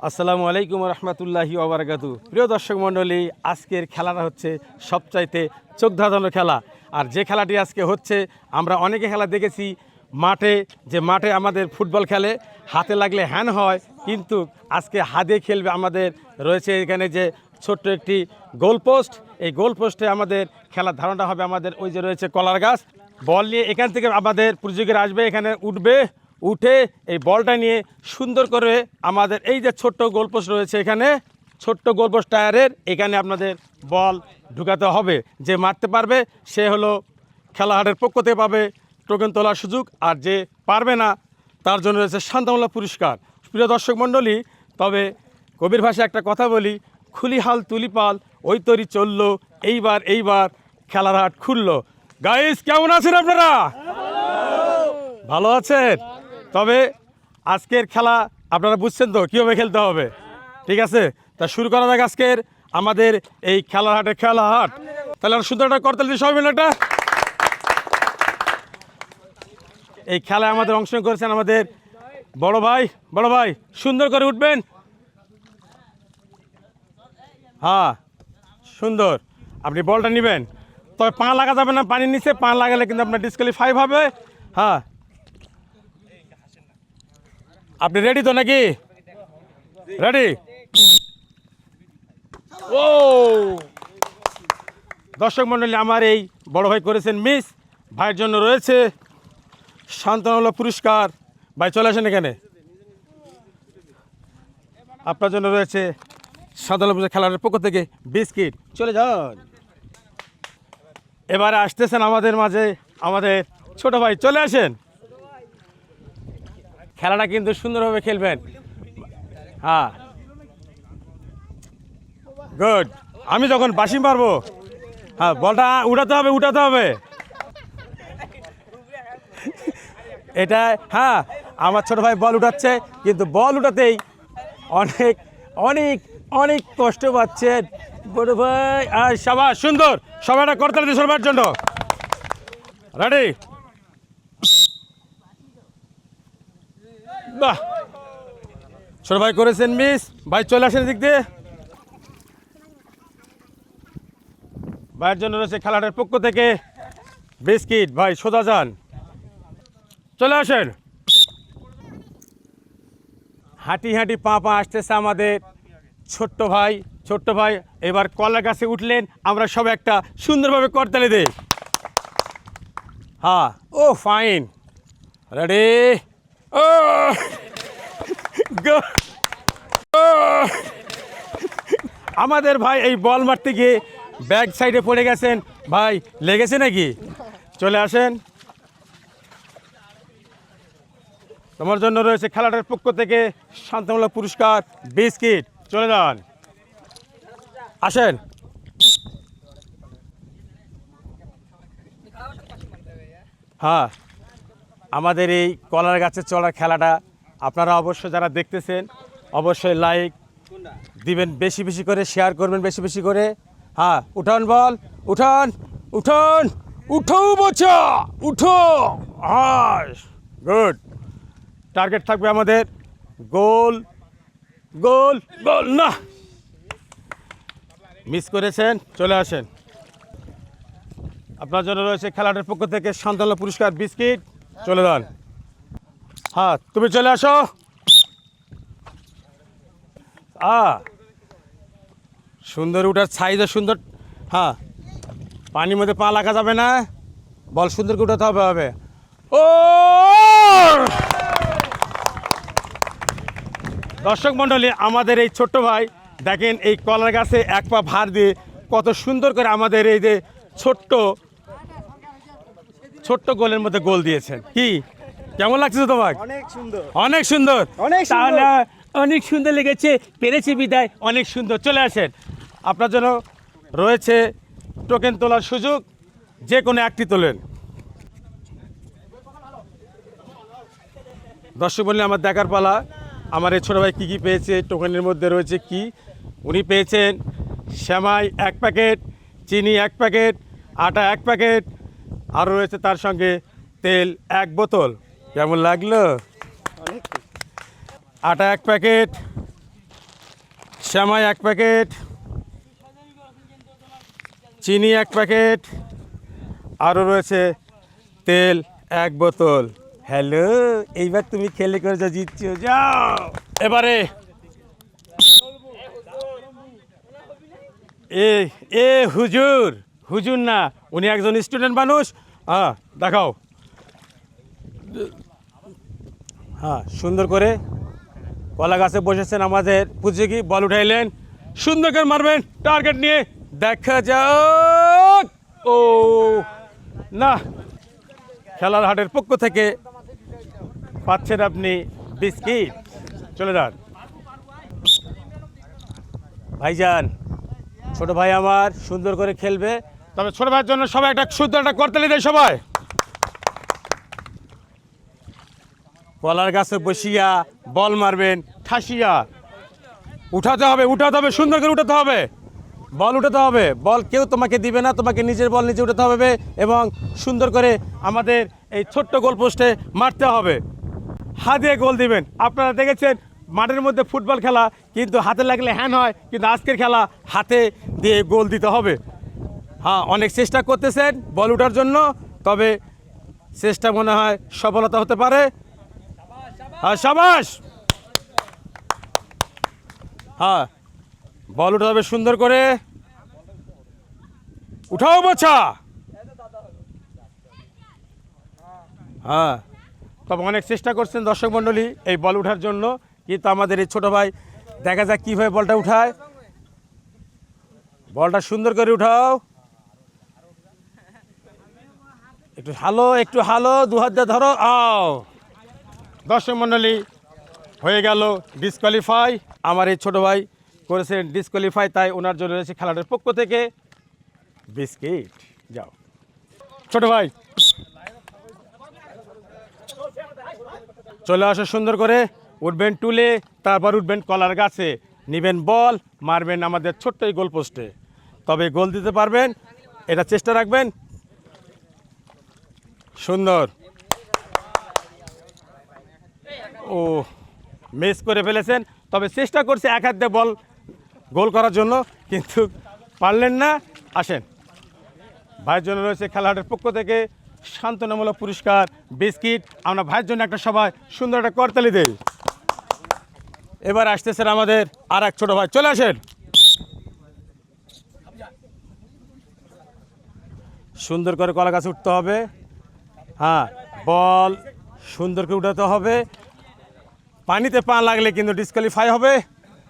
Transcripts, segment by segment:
আসসালামু আলাইকুম রহমতুল্লাহি ওবারাকাতু। প্রিয় দর্শক মণ্ডলী, আজকের খেলাটা হচ্ছে সবচাইতে চোখ ধাঁধানো খেলা। আর যে খেলাটি আজকে হচ্ছে, আমরা অনেকে খেলা দেখেছি মাঠে আমাদের ফুটবল খেলে, হাতে লাগলে হ্যান হয়, কিন্তু আজকে হাতে খেলবে। আমাদের রয়েছে এখানে যে ছোট্ট একটি গোলপোস্ট, এই গোলপোস্টে আমাদের খেলার ধারণা হবে। আমাদের ওই যে রয়েছে কলার গাছ, বল নিয়ে এখান থেকে আমাদের প্রতিযোগীরা আসবে, এখানে উঠে এই বলটা নিয়ে সুন্দর করে আমাদের এই যে ছোট্ট গোলপোস্ট রয়েছে, এখানে ছোট্ট গোলপোস্ট টায়ারের এখানে আপনাদের বল ঢুকাতে হবে। যে মারতে পারবে সে হলো খেলাহাটের পক্ষ থেকে পাবে টোকেন তোলার সুযোগ, আর যে পারবে না তার জন্য রয়েছে শান্তমূলক পুরস্কার। প্রিয় দর্শক মণ্ডলী, তবে কবির ভাষায় একটা কথা বলি, খুলিহাল তুলিপাল ওই তরি চললো, এইবার খেলার হাট খুললো। গাইস, কেমন আছেন আপনারা? ভালো আছেন? তবে আজকের খেলা আপনারা বুঝছেন তো কীভাবে খেলতে হবে, ঠিক আছে? তা শুরু করা যাক আজকের আমাদের এই খেলা হাট। তাহলে আমরা সুন্দর একটা করতালি দিই সবাই মিলে একটা। এই খেলায় আমাদের অংশগ্রহণ করেছেন আমাদের বড় ভাই, সুন্দর করে উঠবেন। হ্যাঁ, সুন্দর। আপনি বলটা নেবেন, তবে পা লাগা যাবে না পানির নিচে, পা লাগালে কিন্তু আপনার ডিসকোয়ালিফাই হবে। হ্যাঁ, আপনি রেডি তো নাকি? রেডি? ও দর্শক মণ্ডলী, আমার এই বড় ভাই করেছেন মিস, ভাইয়ের জন্য রয়েছে শান্তমূলক পুরস্কার। ভাই চলে আসেন এখানে, আপনার জন্য রয়েছে শান্তমূলক খেলার পক্ষ থেকে বিস্কিট। চলে যান। এবারে আসতেছেন আমাদের মাঝে আমাদের ছোট ভাই, চলে আসেন। খেলাটা কিন্তু সুন্দরভাবে খেলবেন। হ্যাঁ, গুড। আমি যখন বাসি মারবো, হ্যাঁ, বলটা উঠাতে হবে এটা। হ্যাঁ, আমার ছোট ভাই বল উঠাচ্ছে, কিন্তু বল উঠাতেই অনেক অনেক অনেক কষ্ট পাচ্ছেন বড় ভাই। আর সবাই সুন্দর, সবাই একটা করতালি দিয়ে সবার জন্য। রেডি? বাহ, ছোট ভাই করেছেন মিস। ভাই চলে আসেন দিক দিয়ে। ভাইয়ের জন্য রয়েছে খেলাটার পক্ষ থেকে বিস্কিট। ভাই সোজা যান, চলে আসেন। হাঁটি পা আসতেছে আমাদের ছোট্ট ভাই। এবার কলার গাছে উঠলেন, আমরা সবাই একটা সুন্দরভাবে করতালি দেই। হ্যাঁ, ও ফাইন। রেডি? ও আমাদের ভাই এই বল মারতে গিয়ে ব্যাক সাইডে পড়ে গেছেন। ভাই লেগেছে নাকি? চলে আসেন। তোমার জন্য রয়েছে খেলাটার পক্ষ থেকে শান্তমূলক পুরস্কার বিস্কিট। চলে যান, আসেন। হ্যাঁ, আমাদের এই কলার গাছে চড়ার খেলাটা আপনারা অবশ্যই যারা দেখতেছেন অবশ্যই লাইক দিবেন, বেশি করে শেয়ার করবেন, বেশি করে। হ্যাঁ, উঠান বল, উঠো বাচ্চা, উঠো। হ্যাঁ, গুড। টার্গেট থাকবে আমাদের গোল। না, মিস করেছেন। চলে আসেন। আপনার জন্য রয়েছে খেলাটার পক্ষ থেকে শান্তমূলক পুরস্কার বিস্কিট। চলে যান। হ্যাঁ, তুমি চলে আসো। সুন্দর উঠার সাইজও সুন্দর। হ্যাঁ, পানির মধ্যে পা লাগা যাবে না, বল সুন্দর করে উঠাতে হবে। ও দর্শক মণ্ডলী, আমাদের এই ছোট্ট ভাই দেখেন এই কলার গাছে এক পা ভার দিয়ে কত সুন্দর করে আমাদের এই যে ছোট্ট গোলের মধ্যে গোল দিয়েছেন। কি কেমন লাগছে তোমার? অনেক সুন্দর। অনেক সুন্দর লেগেছে, পেরেছি বিদায়, অনেক সুন্দর। চলে আসেন, আপনার জন্য রয়েছে টোকেন তোলার সুযোগ, যে কোনো একটি তোলেন। দর্শক বললে আমার দেখার পালা, আমার এই ছোটো ভাই কী পেয়েছে। টোকেনের মধ্যে রয়েছে কি? উনি পেয়েছেন সেমাই 1 প্যাকেট, চিনি 1 প্যাকেট, আটা 1 প্যাকেট, আর রয়েছে তার সঙ্গে তেল 1 বোতল। কেমন লাগলো? আটা 1 প্যাকেট, শ্যামাই 1 প্যাকেট, চিনি 1 প্যাকেট, আরও রয়েছে তেল 1 বোতল। হ্যালো, এইবার তুমি খেলে করে যা জিতছো, যাও। এবারে এ এ হুজুর, হুজুর না, উনি একজন স্টুডেন্ট মানুষ। হ্যাঁ, দেখাও। হ্যাঁ, সুন্দর করে কলা গাছে বসেছেন আমাদের পুজিকি, বল উঠাইলেন, সুন্দর করে মারবেন টার্গেট নিয়ে, দেখা যাক। ও না, খেলার হাটের পক্ষ থেকে পাচ্ছেন আপনি বিস্কিট। চলে যান ভাইজান, ছোট ভাই আমার সুন্দর করে খেলবে, তবে ছোট ভাইয়ের জন্য সবাই একটা সুন্দর একটা করতালি দেয় সবাই। কলার গাছে বসিয়া বল মারবেন, ঠাসিয়া উঠাতে হবে, উঠাতে হবে, সুন্দর করে উঠাতে হবে, বল উঠাতে হবে। বল কেউ তোমাকে দিবে না, তোমাকে নিজের বল নিজে উঠাতে হবে এবং সুন্দর করে আমাদের এই ছোট্ট গোল পোস্টে মারতে হবে। হাত দিয়ে গোল দিবেন। আপনারা দেখেছেন মাঠের মধ্যে ফুটবল খেলা কিন্তু হাতে লাগলে হ্যান্ড হয়, কিন্তু আজকের খেলা হাতে দিয়ে গোল দিতে হবে। হ্যাঁ, অনেক চেষ্টা করতেছেন বল উঠার জন্য, তবে চেষ্টা মনে হয় সফলতা হতে পারে। হ্যাঁ, সাবাস। হ্যাঁ, বল উঠাতে হবে সুন্দর করে, উঠাও বাচ্চা। হ্যাঁ, তবে অনেক চেষ্টা করছেন দর্শক মণ্ডলী এই বল উঠার জন্য, কিন্তু আমাদের এই ছোট ভাই দেখা যাক কীভাবে বলটা উঠায়। বলটা সুন্দর করে উঠাও, একটু হালো, একটু হালো, 2 হাত দিয়ে ধরো, আও। দর্শক মণ্ডলী, হয়ে গেল ডিসকোয়ালিফাই। আমার এই ছোট ভাই করেছেন ডিসকোয়ালিফাই, তাই ওনার জন্য রয়েছে খেলাটার পক্ষ থেকে বিস্কিট। যাও ছোট ভাই, চলে আসো, সুন্দর করে উঠবেন টুলে, তারপর উঠবেন কলার গাছে, নিবেন বল, মারবেন আমাদের ছোট্ট এই গোল পোস্টে। তবে গোল দিতে পারবেন এটা চেষ্টা রাখবেন। সুন্দর। ও, মিস করে ফেলেছেন, তবে চেষ্টা করছে 1 হাত দিয়ে বল গোল করার জন্য, কিন্তু পারলেন না। আসেন, ভাইয়ের জন্য রয়েছে খেলাহাটের পক্ষ থেকে সান্ত্বনামূলক পুরস্কার বিস্কিট। আমরা ভাইয়ের জন্য একটা সবাই সুন্দর একটা করতালি দেই। এবার আসতেছেন আমাদের আর এক ছোট ভাই, চলে আসেন। সুন্দর করে কলা গাছে উঠতে হবে। হ্যাঁ, বল সুন্দর করে উঠাতে হবে, পানিতে পা লাগলে কিন্তু ডিসকোয়ালিফাই হবে।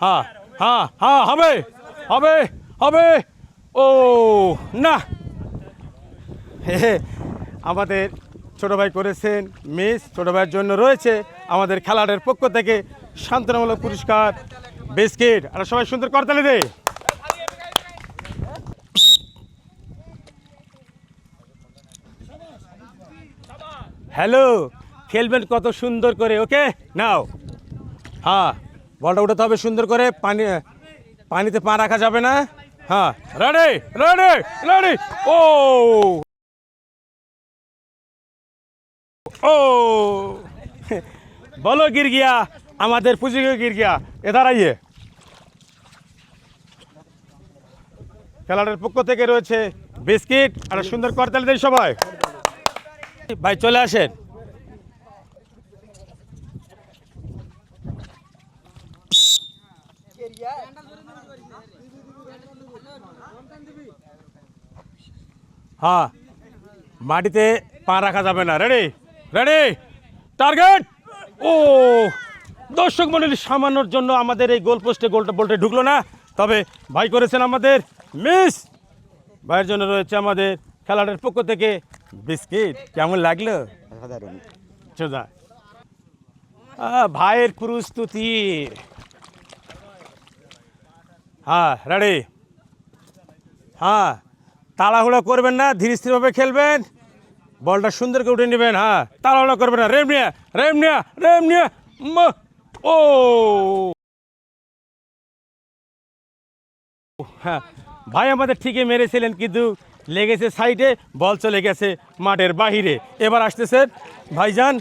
হ্যাঁ হ্যাঁ হ্যাঁ, হবে হবে হবে। ও না, আমাদের ছোট ভাই করেছেন মিস। ছোট ভাইয়ের জন্য রয়েছে আমাদের খেলাটার পক্ষ থেকে সান্ত্বনামূলক পুরস্কার বিস্কিট। আর সবাই সুন্দর করতালি দে। হ্যালো, খেলবেন কত সুন্দর করে, ওকে নাও। হ্যাঁ, বলটা উঠাতে হবে সুন্দর করে, পানিতে পা রাখা যাবে না। হ্যাঁ, রেডি রেডি রেডি। ও ও, বলো गिर गया, আমাদের পুঁজি गिर गया। এধার আইয়ে, খেলাটার পক্ষ থেকে রয়েছে বিস্কিট। আর সুন্দর করতালি দেয় সবাই। ভাই চলে আসেন। হ্যাঁ, মাটিতে পা রাখা যাবে না। Ready ready, target. ও, দর্শক মণ্ডলী, সামান্যর জন্য আমাদের এই গোল পোস্টে বলটা ঢুকলো না, তবে ভাই করেছেন আমাদের মিস। ভাইয়ের জন্য রয়েছে আমাদের খেলাটার পক্ষ থেকে বিস্কিট। কেমন লাগলো? সোজা ভাইয়ের প্রস্তুতি। হ্যাঁ, রেডি। হ্যাঁ, তাড়াহুড়ো করবেন না, ধীরে স্থিরভাবে খেলবেন, বলটা সুন্দর করে উঠে নেবেন। হ্যাঁ, তাড়াহুড়ো করবেন না, রেম নিয়ে রেম নিয়ে রেম নিয়ে। ও হ্যাঁ, ভাই আমাদের ঠিকই মেরেছিলেন, কিন্তু লেগেছে সাইডে, বল চলে গেছে মাঠের বাহিরে। এবার আসতেছেন ভাইজান,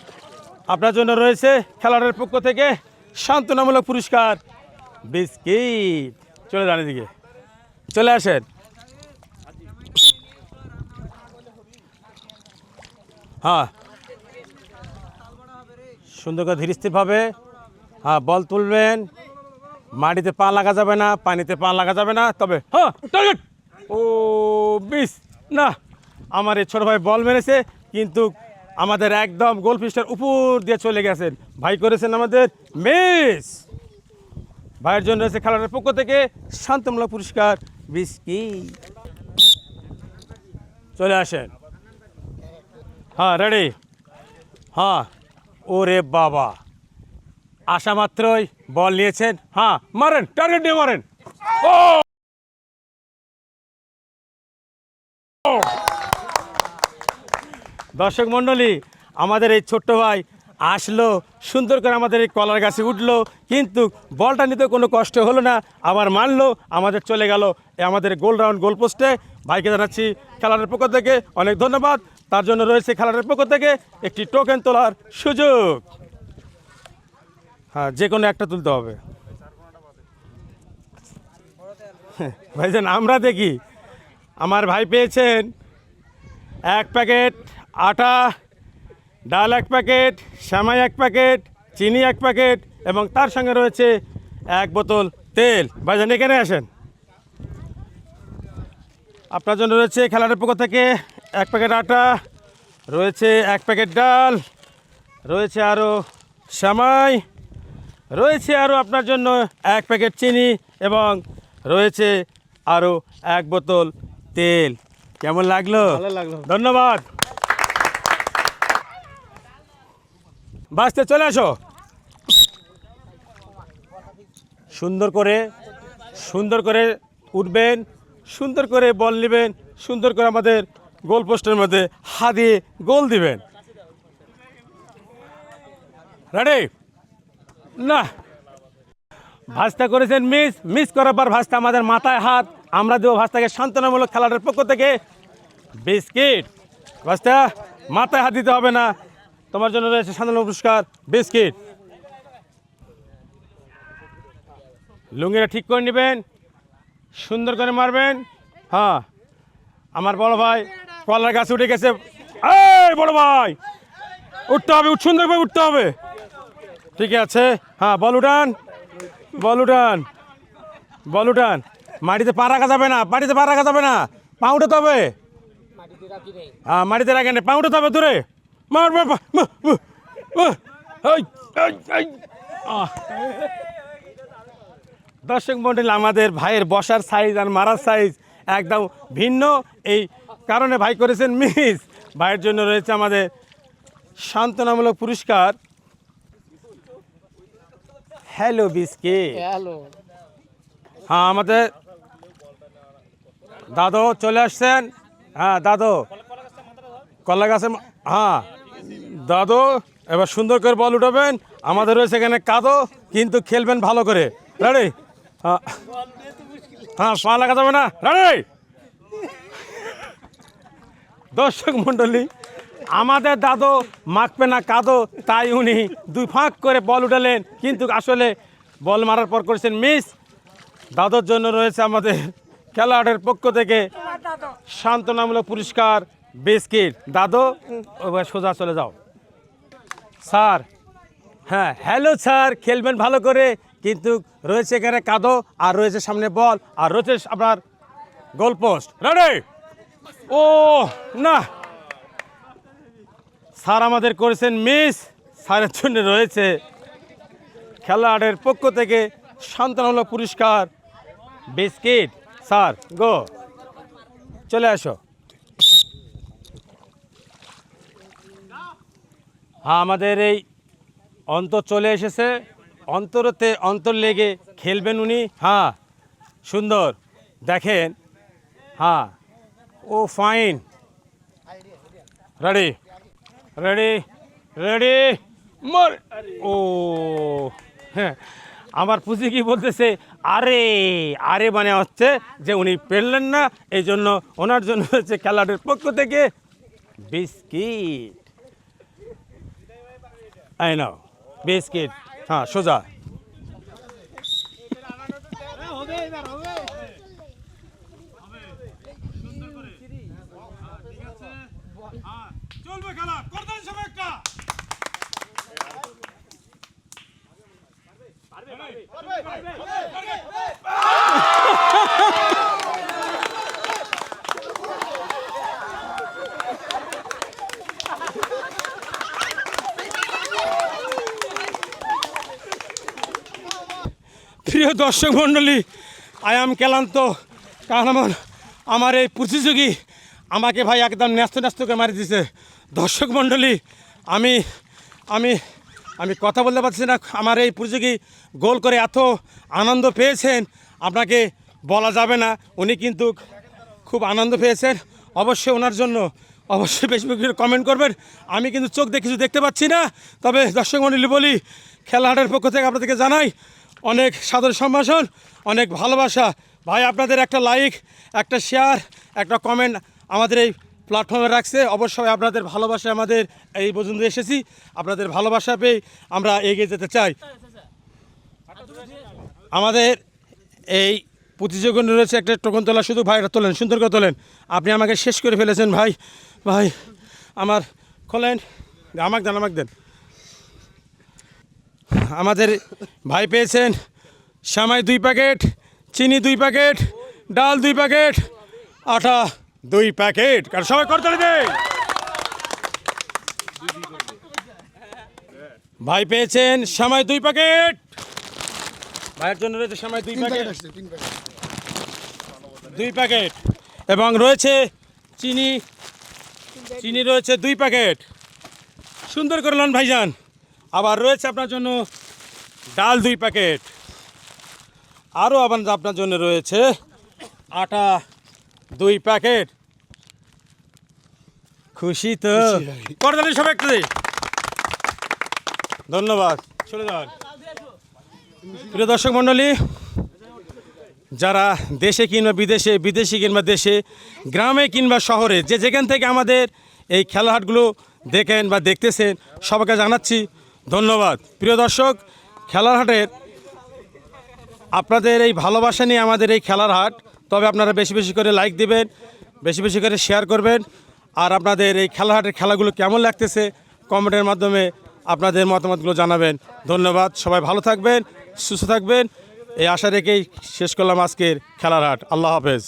আপনার জন্য রয়েছে খেলাটার পক্ষ থেকে সান্ত্বনামূলক পুরস্কার বিস্কিট। চলে যান এদিকে, চলে আসেন। হ্যাঁ, সুন্দর করে ধীর স্থিরভাবে, হ্যাঁ, বল তুলবেন। মাটিতে পা লাগা যাবে না, পানিতে পা লাগা যাবে না, তবে হ্যাঁ টার্গেট। ও মিস। না, আমার এই ছোট ভাই বল মেরেছে, কিন্তু আমাদের একদম গোল পিস্টের উপর দিয়ে চলে গেছেন। ভাই করেছেন আমাদের মিস। ভাইয়ের জন্য রয়েছে খেলার পক্ষ থেকে শান্তমূলক পুরস্কার বিস্কিট। চলে আসেন। হ্যাঁ, রেডি। হ্যাঁ, ওরে বাবা, আসা মাত্রই বল নিয়েছেন। হ্যাঁ, মারেন, টার্গেট দিয়ে মারেন। ও দর্শক মণ্ডলী, আমাদের এই ছোট্ট ভাই আসলো, সুন্দর করে আমাদের এই কলার গাছে উঠলো, কিন্তু বলটা নিতে কোনো কষ্ট হলো না, আবার মারলো, আমাদের চলে গেল আমাদের গোল রাউন্ড গোল পোস্টে। ভাইকে জানাচ্ছি খেলার পক্ষ থেকে অনেক ধন্যবাদ। তার জন্য রয়েছে খেলার পক্ষ থেকে একটি টোকেন তোলার সুযোগ। হ্যাঁ, যে কোনো একটা তুলতে হবে। ভাইজান, আমরা দেখি আমার ভাই পেয়েছেন 1 প্যাকেট আটা, ডাল 1 প্যাকেট, সেমাই 1 প্যাকেট, চিনি 1 প্যাকেট এবং তার সঙ্গে রয়েছে 1 বোতল তেল। ভাইজান, এখানে আসেন। আপনার জন্য রয়েছে খেলার পক্ষ থেকে 1 প্যাকেট আটা, রয়েছে 1 প্যাকেট ডাল, রয়েছে আরও সেমাই, রয়েছে আরও আপনার জন্য 1 প্যাকেট চিনি এবং রয়েছে আরও 1 বোতল তেল। কেমন লাগলো? ভালো লাগলো। ধন্যবাদ। বাসতে চলে আসো। সুন্দর করে উঠবেন, সুন্দর করে বল নেবেন, সুন্দর করে আমাদের গোল পোস্টের মধ্যে হাত দিয়ে গোল দিবেন। রেডি? না, ভাস্তা করেছেন মিস করার পর ভাস্তা আমাদের মাথায় হাত, আমরা দেবো ভাস্তাকে সান্ত্বনামূলক খেলার পক্ষ থেকে বিস্কিট। ভাস্তা, মাথায় হাত দিতে হবে না, তোমার জন্য রয়েছে সান্ত্বনামূলক পুরস্কার বিস্কিট। লুঙ্গিটা ঠিক করে নেবেন, সুন্দর করে মারবেন। হ্যাঁ, আমার বড় ভাই কলার গাছে উঠে গেছে। এই বড় ভাই, উঠতে হবে, সুন্দরভাবে উঠতে হবে। ঠিক আছে, হ্যাঁ, বল উঠান, বল উঠান, বল উঠান। মাটিতে পা রাখা যাবে না, মাটিতে পা রাখা যাবে না, পা উঠাতে হবে। হ্যাঁ, মাটিতে রাখেন, পা উঠাতে হবে দূরে। মার মার, দর্শক মণ্ডলী, আমাদের ভাইয়ের বসার সাইজ আর মারার সাইজ একদম ভিন্ন, এই কারণে ভাই করেছেন মিস। ভাইয়ের জন্য রয়েছে আমাদের সান্ত্বনামূলক পুরস্কার হ্যালো বিস্কিট। হ্যাঁ, আমাদের দাদু চলে আসছেন। হ্যাঁ দাদু, কলা গাছে, হ্যাঁ দাদু, এবার সুন্দর করে বল উঠাবেন। আমাদের রয়েছে এখানে কাদো, কিন্তু খেলবেন ভালো করে। রেডি? হ্যাঁ, হ্যাঁ, পা লাগা যাবে না। রেডি? দর্শক মণ্ডলী, আমাদের দাদু মাখবে না কাদো, তাই উনি 2 ফাঁক করে বল উঠালেন, কিন্তু আসলে বল মারার পর করেছেন মিস। দাদুর জন্য রয়েছে আমাদের খেলোয়াড়ের পক্ষ থেকে সান্ত্বনামূলক পুরস্কার বিস্কিট। দাদু, ওইবার সোজা চলে যাও। স্যার, হ্যাঁ হ্যালো স্যার, খেলবেন ভালো করে, কিন্তু রয়েছে এখানে কাদো, আর রয়েছে সামনে বল, আর রয়েছে আপনার গোল পোস্ট। রেডি? ও না, স্যার আমাদের করেছেন মিস। স্যারের জন্য রয়েছে খেলোয়াড়ের পক্ষ থেকে সান্ত্বনামূলক পুরস্কার বিস্কিট। স্যার গো, চলে আসো। হ্যাঁ, আমাদের এই অন্তর চলে এসেছে, অন্তরতে অন্তর লেগে খেলবেন উনি। হ্যাঁ, সুন্দর, দেখেন। হ্যাঁ, ও ফাইন। রেডি? রেডি? রেডি? মার। ও হ্যাঁ, আমার পুঁজি কি বলতেছে, আরে আরে মানে হচ্ছে যে উনি পেরলেন না, এই জন্য ওনার জন্য হচ্ছে খেলাটির পক্ষ থেকে বিস্কিট। এই নাও বিস্কিট। হ্যাঁ, সোজা। প্রিয় দর্শক মণ্ডলী, আই এম ক্লান্ত, কারণ আমার এই প্রতিযোগী আমাকে ভাই একদম ন্যস্ত ন্যস্ত করে মারি দিছে। দর্শক মণ্ডলী, আমি আমি আমি কথা বলতে পারছি না। আমার এই প্রতিযোগী গোল করে এত আনন্দ পেয়েছেন আপনাকে বলা যাবে না। উনি কিন্তু খুব আনন্দ পেয়েছেন। অবশ্যই ওনার জন্য অবশ্যই বেশি বেশি করে কমেন্ট করবেন। আমি কিন্তু চোখ দিয়ে কিছু দেখতে পাচ্ছি না, তবে দর্শক মণ্ডলী বলি, খেলাহাটের পক্ষ থেকে আপনাদেরকে জানাই অনেক সাদর সম্ভাষণ, অনেক ভালোবাসা। ভাই আপনাদের একটা লাইক, একটা শেয়ার, একটা কমেন্ট আমাদের এই প্ল্যাটফর্মে রাখছে। অবশ্যই আপনাদের ভালোবাসা আমাদের এই পর্যন্ত এসেছি। আপনাদের ভালোবাসা পেয়ে আমরা এগিয়ে যেতে চাই। আমাদের এই প্রতিযোগিতা রয়েছে একটা টোকন তোলা, শুধু ভাইরা তোলেন, সুন্দর করে তোলেন। আপনি আমাকে শেষ করে ফেলেছেন ভাই। ভাই আমার খোলেন, আমাকে দেন। আমাদের ভাই পেয়েছেন সেমাই 2 প্যাকেট, চিনি 2 প্যাকেট, ডাল 2 প্যাকেট, আটা 2 প্যাকেট। কারণ সবাই করতালি দেয়। ভাই পেয়েছেন সেমাই 2 প্যাকেট, ভাইয়ের জন্য রয়েছে সেমাই 2 প্যাকেট, 2 প্যাকেট, এবং রয়েছে চিনি রয়েছে 2 প্যাকেট। সুন্দর করে লন ভাইজান। আবার রয়েছে আপনার জন্য ডাল 2 প্যাকেট, আরও আবার আপনার জন্য রয়েছে আটা 2 প্যাকেট। খুশি তো? করতালি সব একটু দিই। ধন্যবাদ। চলে যান। প্রিয় দর্শক মণ্ডলী, যারা দেশে কিংবা বিদেশে, বিদেশি কিংবা দেশে, গ্রামে কিংবা শহরে, যে যেখান থেকে আমাদের এই খেলাহাটগুলো দেখেন বা দেখতেছেন, সবাইকে জানাচ্ছি ধন্যবাদ। প্রিয় দর্শক, খেলার হাটের আপনাদের এই ভালোবাসা নিয়ে আমাদের এই খেলার হাট। তবে আপনারা বেশি বেশি করে লাইক দিবেন, বেশি বেশি করে শেয়ার করবেন। আর আপনাদের এই খেলার হাটের খেলাগুলো কেমন লাগতেছে কমেন্টের মাধ্যমে আপনাদের মতামতগুলো জানাবেন। ধন্যবাদ। সবাই ভালো থাকবেন, সুস্থ থাকবেন, এই আশা রেখেই শেষ করলাম আজকের খেলার হাট। আল্লাহ হাফেজ।